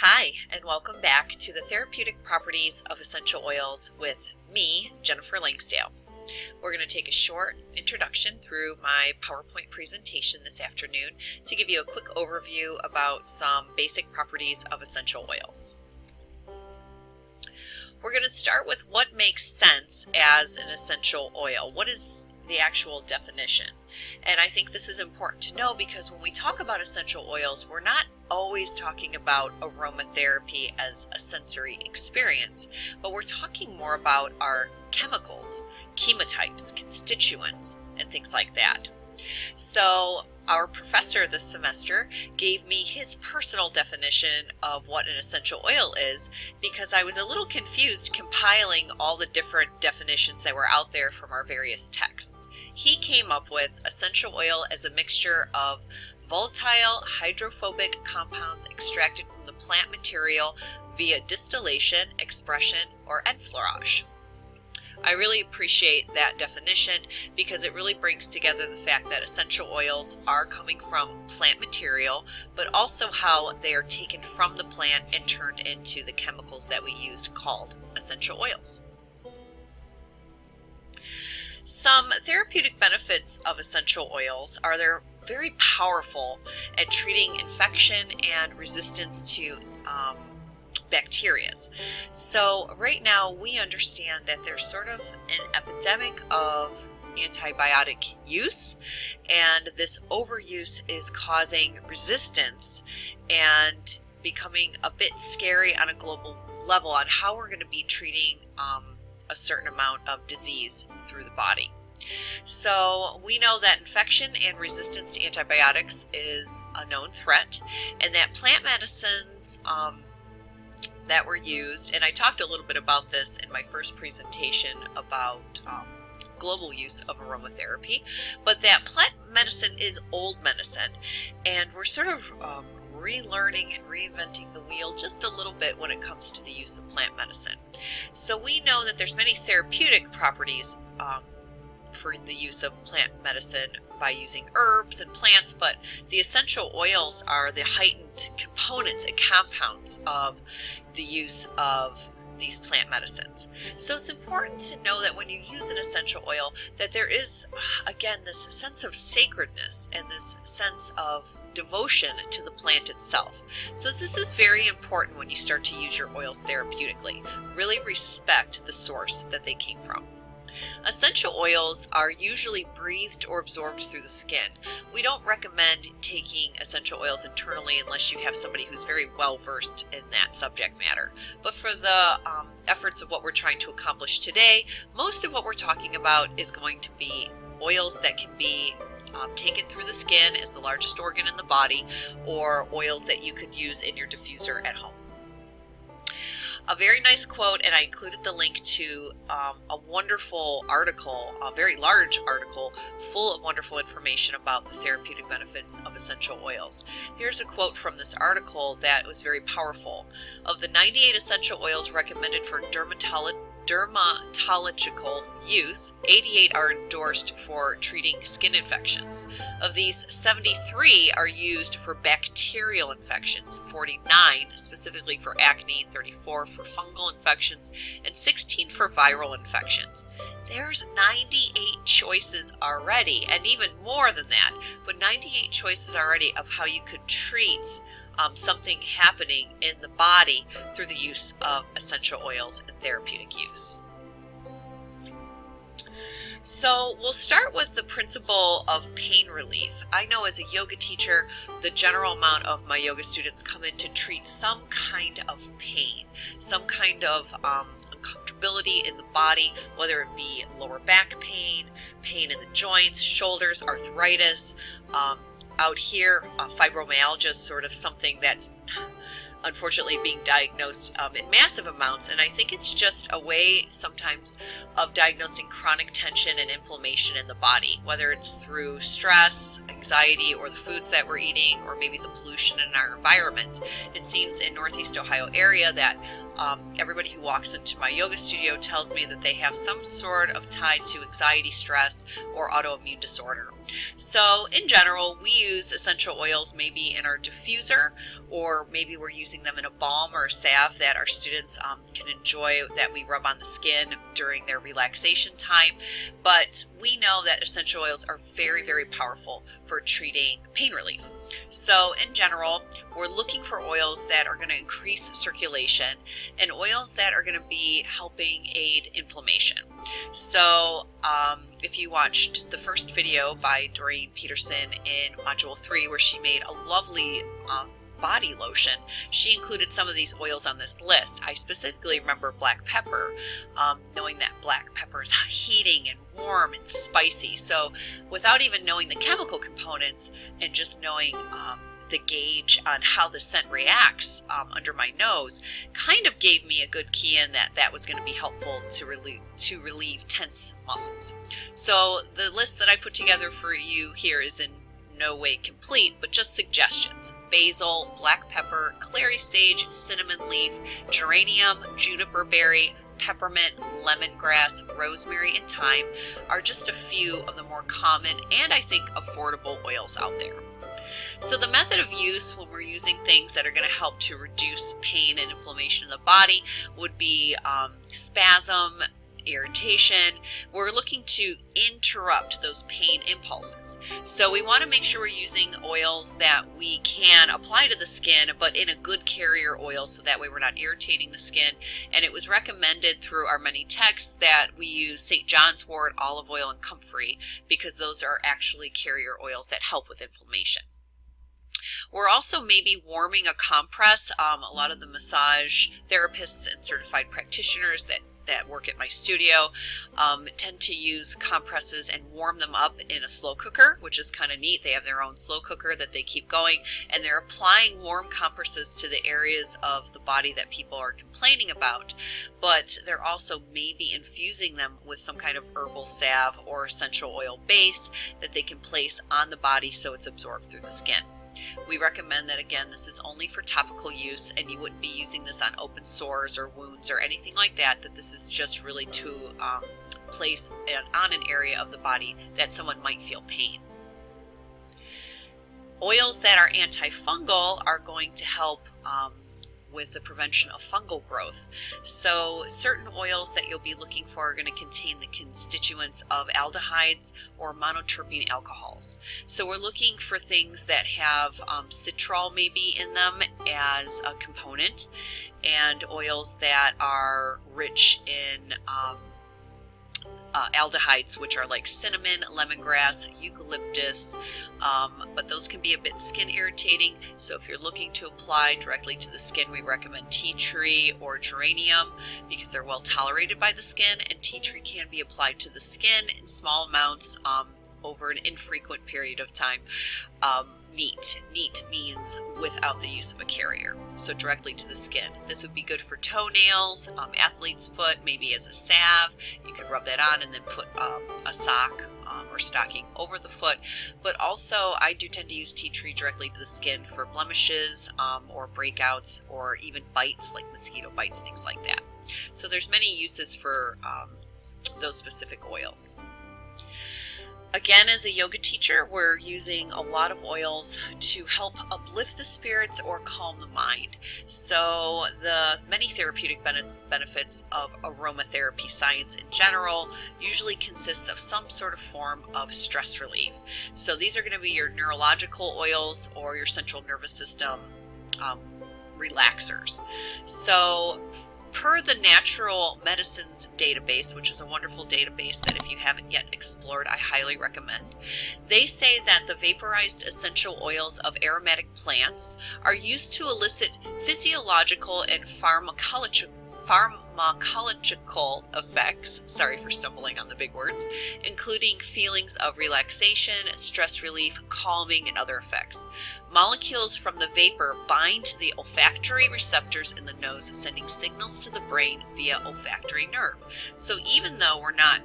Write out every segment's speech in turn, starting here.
Hi, and welcome back to the Therapeutic Properties of Essential Oils with me, Jennifer Langsdale. We're going to take a short introduction through my PowerPoint presentation this afternoon to give you a quick overview about some basic properties of essential oils. We're going to start with what makes sense as an essential oil. What is the actual definition? And I think this is important to know because when we talk about essential oils, we're not always talking about aromatherapy as a sensory experience, but we're talking more about our chemicals, chemotypes, constituents, and things like that. So our professor this semester gave me his personal definition of what an essential oil is because I was a little confused compiling all the different definitions that were out there from our various texts. He came up with essential oil as a mixture of volatile hydrophobic compounds extracted from the plant material via distillation, expression, or enfleurage. I really appreciate that definition because it really brings together the fact that essential oils are coming from plant material, but also how they are taken from the plant and turned into the chemicals that we used called essential oils. Some therapeutic benefits of essential oils are they're very powerful at treating infection and resistance to bacteria. So right now we understand that there's sort of an epidemic of antibiotic use, and this overuse is causing resistance and becoming a bit scary on a global level on how we're going to be treating a certain amount of disease through the body. So we know that infection and resistance to antibiotics is a known threat, and that plant medicines that were used, and I talked a little bit about this in my first presentation about global use of aromatherapy, but that plant medicine is old medicine, and we're sort of relearning and reinventing the wheel just a little bit when it comes to the use of plant medicine. So we know that there's many therapeutic properties for the use of plant medicine by using herbs and plants, but the essential oils are the heightened components and compounds of the use of these plant medicines. So it's important to know that when you use an essential oil that there is, again, this sense of sacredness and this sense of devotion to the plant itself. So this is very important when you start to use your oils therapeutically. Really respect the source that they came from. Essential oils are usually breathed or absorbed through the skin. We don't recommend taking essential oils internally unless you have somebody who's very well versed in that subject matter. But for the efforts of what we're trying to accomplish today, most of what we're talking about is going to be oils that can be taken through the skin as the largest organ in the body, or oils that you could use in your diffuser at home. A very nice quote, and I included the link to a wonderful article, a very large article, full of wonderful information about the therapeutic benefits of essential oils. Here's a quote from this article that was very powerful. Of the 98 essential oils recommended for dermatological use, 88 are endorsed for treating skin infections. Of these, 73 are used for bacterial infections, 49 specifically for acne, 34 for fungal infections, and 16 for viral infections. There's 98 choices already, and even more than that, but 98 choices already of how you could treat something happening in the body through the use of essential oils and therapeutic use. So we'll start with the principle of pain relief. I know as a yoga teacher, the general amount of my yoga students come in to treat some kind of pain, some kind of uncomfortability in the body, whether it be lower back pain, pain in the joints, shoulders, arthritis. Out here, fibromyalgia is sort of something that's unfortunately being diagnosed in massive amounts, and I think it's just a way sometimes of diagnosing chronic tension and inflammation in the body, whether it's through stress, anxiety, or the foods that we're eating, or maybe the pollution in our environment. It seems in Northeast Ohio area that everybody who walks into my yoga studio tells me that they have some sort of tied to anxiety, stress, or autoimmune disorder. So in general, we use essential oils maybe in our diffuser, or maybe we're using them in a balm or a salve that our students can enjoy, that we rub on the skin during their relaxation time. But we know that essential oils are very, very powerful for treating pain relief. So in general, we're looking for oils that are going to increase circulation and oils that are going to be helping aid inflammation. So if you watched the first video by Doreen Peterson in Module 3, where she made a lovely body lotion, she included some of these oils on this list. I specifically remember black pepper, knowing that black pepper is heating and warm and spicy. So without even knowing the chemical components and just knowing the gauge on how the scent reacts under my nose, kind of gave me a good key in that was going to be helpful to relieve tense muscles. So the list that I put together for you here is in no way complete, but just suggestions. Basil, black pepper, clary sage, cinnamon leaf, geranium, juniper berry, peppermint, lemongrass, rosemary, and thyme are just a few of the more common and I think affordable oils out there. So the method of use when we're using things that are going to help to reduce pain and inflammation in the body would be spasm, irritation. We're looking to interrupt those pain impulses. So we want to make sure we're using oils that we can apply to the skin, but in a good carrier oil, so that way we're not irritating the skin. And it was recommended through our many texts that we use St. John's wort, olive oil, and comfrey, because those are actually carrier oils that help with inflammation. We're also maybe warming a compress. A lot of the massage therapists and certified practitioners that work at my studio tend to use compresses and warm them up in a slow cooker, which is kind of neat. They have their own slow cooker that they keep going, and they're applying warm compresses to the areas of the body that people are complaining about, but they're also maybe infusing them with some kind of herbal salve or essential oil base that they can place on the body so it's absorbed through the skin. We recommend that, again, this is only for topical use, and you wouldn't be using this on open sores or wounds or anything like that, that this is just really to place on an area of the body that someone might feel pain. Oils that are antifungal are going to help with the prevention of fungal growth. So certain oils that you'll be looking for are going to contain the constituents of aldehydes or monoterpene alcohols. So we're looking for things that have citral maybe in them as a component, and oils that are rich in aldehydes, which are like cinnamon, lemongrass, eucalyptus, but those can be a bit skin irritating. So if you're looking to apply directly to the skin, we recommend tea tree or geranium because they're well tolerated by the skin, and tea tree can be applied to the skin in small amounts over an infrequent period of time. Neat means without the use of a carrier, so directly to the skin. This would be good for toenails, athlete's foot, maybe as a salve. You could rub that on and then put a sock or stocking over the foot. But also I do tend to use tea tree directly to the skin for blemishes or breakouts or even bites, like mosquito bites, things like that. So there's many uses for those specific oils. Again, as a yoga teacher, we're using a lot of oils to help uplift the spirits or calm the mind. So the many therapeutic benefits of aromatherapy science in general usually consists of some sort of form of stress relief. So these are going to be your neurological oils or your central nervous system relaxers. So per the Natural Medicines database, which is a wonderful database that if you haven't yet explored, I highly recommend, they say that the vaporized essential oils of aromatic plants are used to elicit physiological and pharmacological effects, sorry for stumbling on the big words, including feelings of relaxation, stress relief, calming, and other effects. Molecules from the vapor bind to the olfactory receptors in the nose, sending signals to the brain via olfactory nerve. So even though we're not,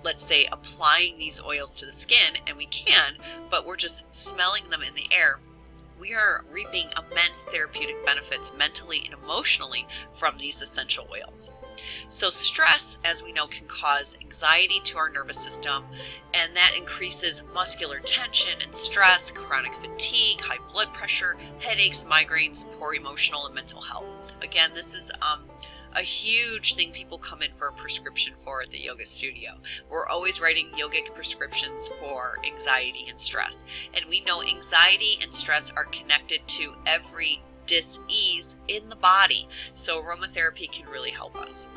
let's say, applying these oils to the skin, and we can, but we're just smelling them in the air, we are reaping immense therapeutic benefits mentally and emotionally from these essential oils. So stress, as we know, can cause anxiety to our nervous system, and that increases muscular tension and stress, chronic fatigue, high blood pressure, headaches, migraines, poor emotional and mental health. Again, this is a huge thing people come in for a prescription for at the yoga studio. We're always writing yogic prescriptions for anxiety and stress. And we know anxiety and stress are connected to every dis-ease in the body. So aromatherapy can really help us.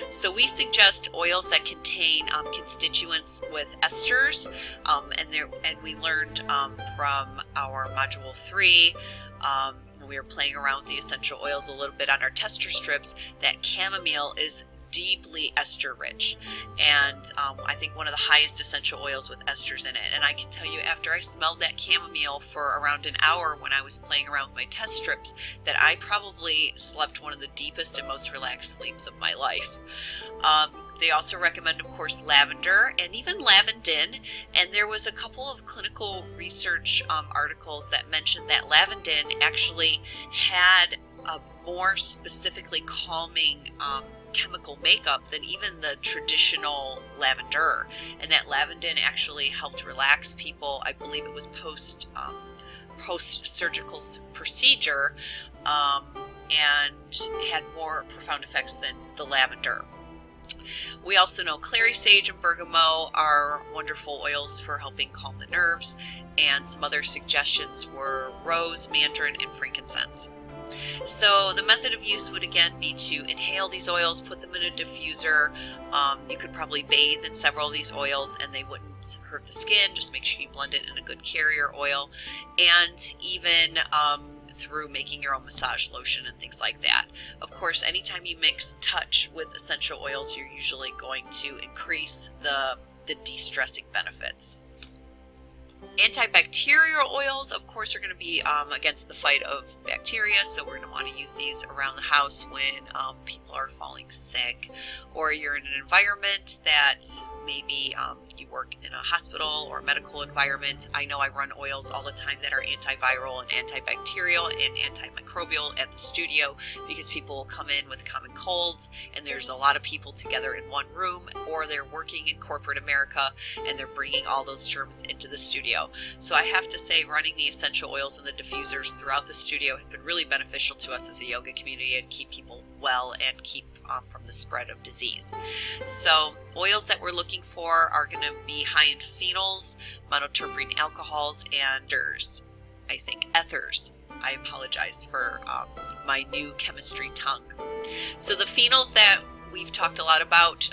So we suggest oils that contain constituents with esters, and we learned from our module 3, when we were playing around with the essential oils a little bit on our tester strips, that chamomile is deeply ester rich, and I think one of the highest essential oils with esters in it. And I can tell you, after I smelled that chamomile for around an hour when I was playing around with my test strips, that I probably slept one of the deepest and most relaxed sleeps of my life. They also recommend, of course, lavender and even lavandin, and there was a couple of clinical research articles that mentioned that lavandin actually had a more specifically calming chemical makeup than even the traditional lavender, and that lavandin actually helped relax people. I believe it was post-surgical procedure, and had more profound effects than the lavender. We also know clary sage and bergamot are wonderful oils for helping calm the nerves, and some other suggestions were rose, mandarin, and frankincense. So the method of use would again be to inhale these oils, put them in a diffuser. You could probably bathe in several of these oils and they wouldn't hurt the skin. Just make sure you blend it in a good carrier oil, and even through making your own massage lotion and things like that. Of course, anytime you mix touch with essential oils, you're usually going to increase the de-stressing benefits. Antibacterial oils, of course, are going to be against the fight of bacteria, so we're going to want to use these around the house when people are falling sick, or you're in an environment that maybe you work in a hospital or medical environment. I know I run oils all the time that are antiviral and antibacterial and antimicrobial at the studio, because people will come in with common colds and there's a lot of people together in one room, or they're working in corporate America and they're bringing all those germs into the studio. So I have to say, running the essential oils and the diffusers throughout the studio has been really beneficial to us as a yoga community and keep people well and keep from the spread of disease. So oils that we're looking for are going to be high in phenols, monoterpene alcohols, and ethers. I apologize for my new chemistry tongue. So the phenols that we've talked a lot about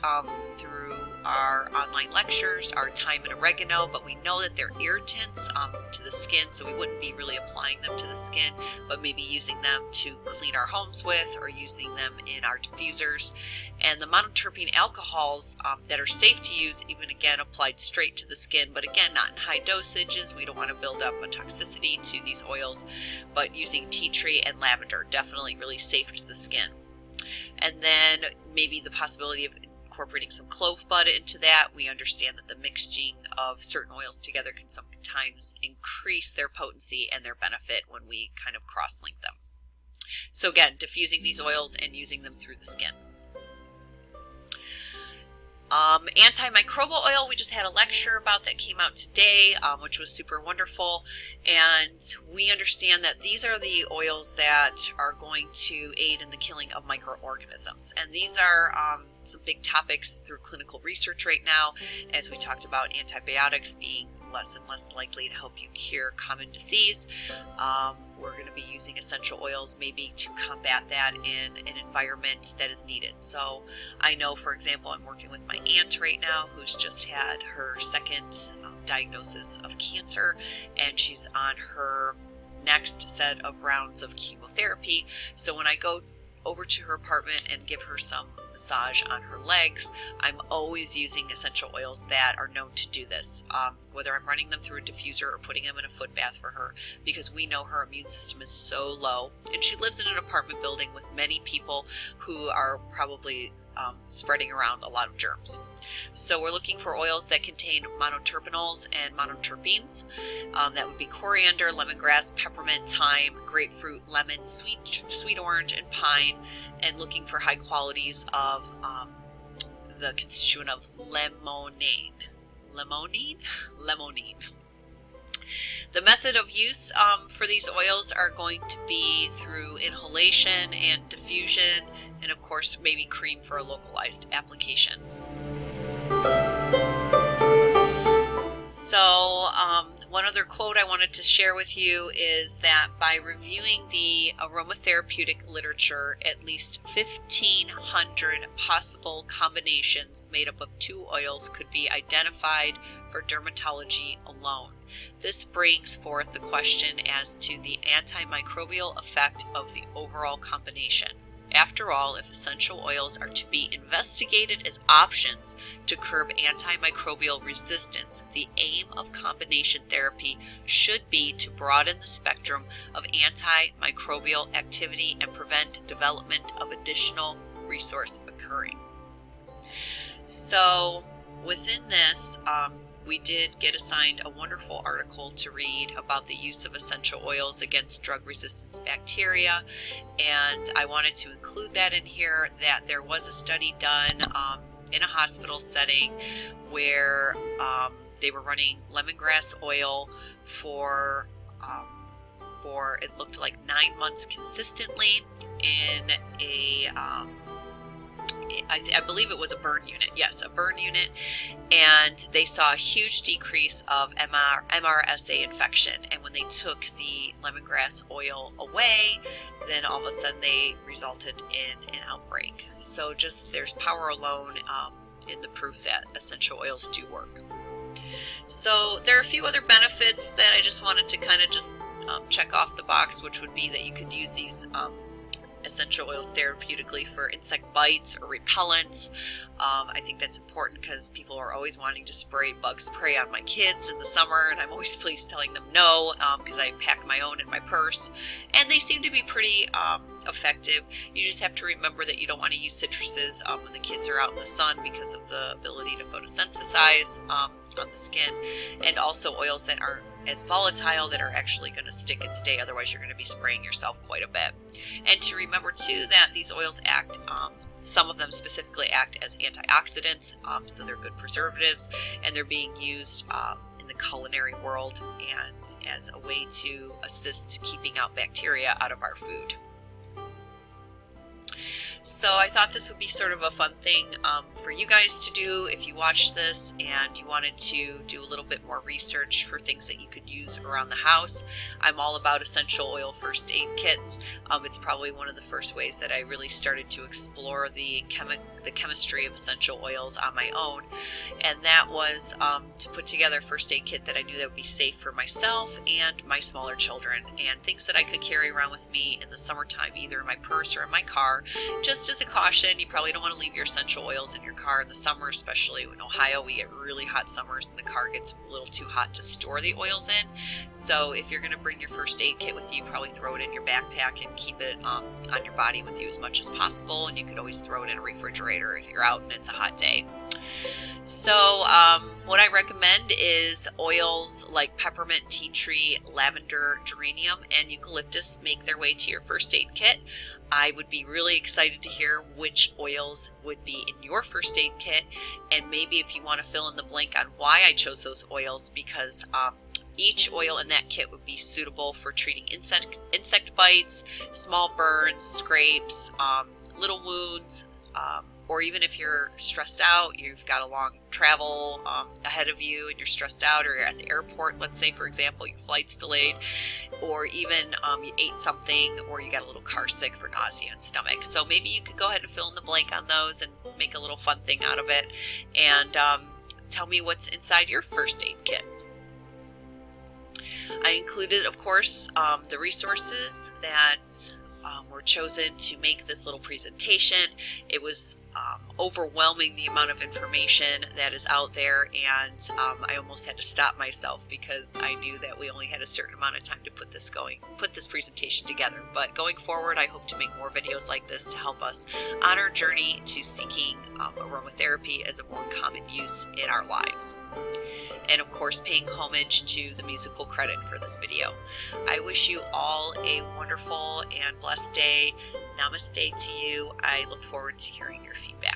through our online lectures are thyme and oregano, but we know that they're irritants to the skin, so we wouldn't be really applying them to the skin, but maybe using them to clean our homes with, or using them in our diffusers. And the monoterpene alcohols that are safe to use, even again applied straight to the skin, but again not in high dosages. We don't want to build up a toxicity to these oils, but using tea tree and lavender, definitely really safe to the skin. And then maybe the possibility of incorporating some clove bud into that. We understand that the mixing of certain oils together can sometimes increase their potency and their benefit when we kind of cross-link them. So again, diffusing these oils and using them through the skin. Antimicrobial oil, we just had a lecture about that came out today, which was super wonderful. And we understand that these are the oils that are going to aid in the killing of microorganisms. And these are some big topics through clinical research right now, as we talked about antibiotics being less and less likely to help you cure common disease. We're going to be using essential oils maybe to combat that in an environment that is needed. So I know, for example, I'm working with my aunt right now who's just had her second diagnosis of cancer, and she's on her next set of rounds of chemotherapy. So when I go over to her apartment and give her some massage on her legs, I'm always using essential oils that are known to do this, whether I'm running them through a diffuser or putting them in a foot bath for her, because we know her immune system is so low, and she lives in an apartment building with many people who are probably spreading around a lot of germs. So we're looking for oils that contain monoterpenols and monoterpenes. That would be coriander, lemongrass, peppermint, thyme, grapefruit, lemon, sweet orange, and pine, and looking for high qualities of the constituent of limonene. The method of use for these oils are going to be through inhalation and diffusion, and of course maybe cream for a localized application. So one other quote I wanted to share with you is that by reviewing the aromatherapeutic literature, at least 1,500 possible combinations made up of 2 oils could be identified for dermatology alone. This brings forth the question as to the antimicrobial effect of the overall combination. After all, if essential oils are to be investigated as options to curb antimicrobial resistance, the aim of combination therapy should be to broaden the spectrum of antimicrobial activity and prevent development of additional resource occurring. So within this, we did get assigned a wonderful article to read about the use of essential oils against drug resistance bacteria, and I wanted to include that in here, that there was a study done in a hospital setting where they were running lemongrass oil for it looked like 9 months consistently in a I believe it was a burn unit. Yes, a burn unit. And they saw a huge decrease of MRSA infection. And when they took the lemongrass oil away, then all of a sudden they resulted in an outbreak. So just there's power alone in the proof that essential oils do work. So there are a few other benefits that I just wanted to kind of just check off the box, which would be that you could use these essential oils therapeutically for insect bites or repellents. I think that's important because people are always wanting to spray bug spray on my kids in the summer, and I'm always pleased telling them no, because I pack my own in my purse, and they seem to be pretty effective. You just have to remember that you don't want to use citruses when the kids are out in the sun because of the ability to photosynthesize on the skin, and also oils that aren't as volatile, that are actually going to stick and stay, otherwise you're going to be spraying yourself quite a bit. And to remember too that these oils act, some of them specifically act as antioxidants, so they're good preservatives, and they're being used in the culinary world and as a way to assist keeping out bacteria out of our food. So I thought this would be sort of a fun thing for you guys to do if you watched this and you wanted to do a little bit more research for things that you could use around the house. I'm all about essential oil first aid kits. It's probably one of the first ways that I really started to explore the chemistry of essential oils on my own, and that was to put together a first aid kit that I knew that would be safe for myself and my smaller children, and things that I could carry around with me in the summertime, either in my purse or in my car. Just as a caution, you probably don't want to leave your essential oils in your car in the summer, especially in Ohio. We get really hot summers and the car gets a little too hot to store the oils in. So if you're going to bring your first aid kit with you, probably throw it in your backpack and keep it on your body with you as much as possible. And you could always throw it in a refrigerator if you're out and it's a hot day. So what I recommend is oils like peppermint, tea tree, lavender, geranium, and eucalyptus make their way to your first aid kit. I would be really excited to hear which oils would be in your first aid kit, and maybe if you want to fill in the blank on why I chose those oils, because each oil in that kit would be suitable for treating insect bites, small burns, scrapes, little wounds, or even if you're stressed out, you've got a long travel ahead of you and you're stressed out, or you're at the airport, let's say, for example, your flight's delayed, or even you ate something, or you got a little car sick for nausea and stomach. So maybe you could go ahead and fill in the blank on those and make a little fun thing out of it, and tell me what's inside your first aid kit. I included, of course, the resources that were chosen to make this little presentation. It was overwhelming, the amount of information that is out there, and I almost had to stop myself because I knew that we only had a certain amount of time to put this presentation together. But going forward, I hope to make more videos like this to help us on our journey to seeking aromatherapy as a more common use in our lives. And of course, paying homage to the musical credit for this video. I wish you all a wonderful and blessed day. Namaste to you. I look forward to hearing your feedback.